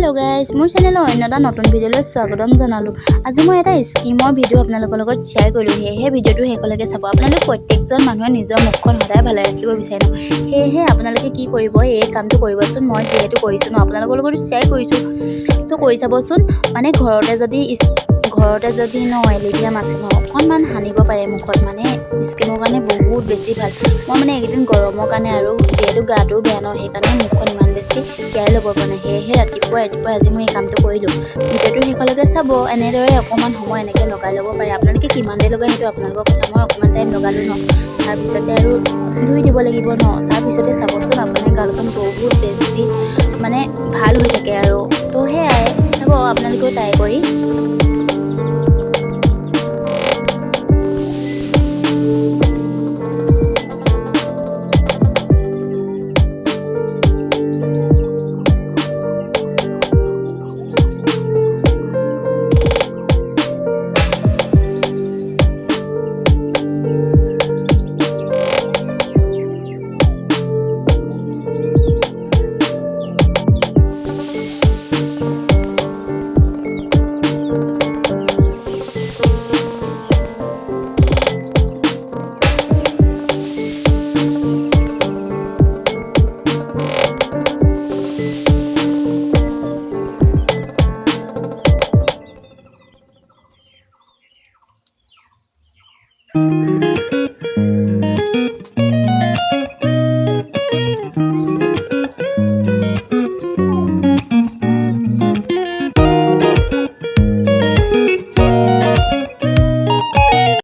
Hello guys मोर channel अन्य এটা নতুন ভিডিঅ'লৈ স্বাগতম জনালো। আজি মই এটা স্কিমৰ ভিডিঅ' আপোনালোকৰ লগত শেয়াৰ কৰিলো। হেহে ভিডিঅ'টো হেকলৈকে চাব। আপোনালোক প্ৰত্যেকজন মানুহে নিজৰ মুখখন সদায় ভালে ৰাখিব বিচাৰে ন। হেহে আপোনালোকে কি কৰিব এই কামটো কৰিবচোন। মই যেহেতু কৰিছো ন আপোনালোকৰ লগত শেয়াৰ কৰিছো। তো কৰি চাবচোন মানে ঘৰতে যদি ন এলিভিয়াম আছে ন অকণমান সানিব পাৰে মুখত মানে স্কিনৰ কাৰণে বহুত বেছি ভাল। মই মানে এইকেইদিন গৰমৰ কাৰণে আৰু যেহেতু গাটো বেয়া ন সেইকাৰণে মুখখন ইমান বেছি কেয়াৰ ল'ব পৰা নাই। সেয়েহে ৰাতিপুৱা আজি মই এই কামটো কৰিলোঁ। ভিডিঅ'টো শেষলৈকে চাব। এনেদৰে অকণমান সময় এনেকৈ লগাই ল'ব পাৰে। আপোনালোকে কিমান দেৰি লগাই সেইটো আপোনালোকৰ কথা। মই অকণমান টাইম লগালোঁ ন তাৰপিছতে আৰু ধুই দিব লাগিব ন। তাৰপিছতে চাবচোন আপোনাৰ গালখন বহুত বেছি মানে ভাল হৈ থাকে আৰু তো সেয়াই চাব আপোনালোকেও ট্ৰাই কৰি।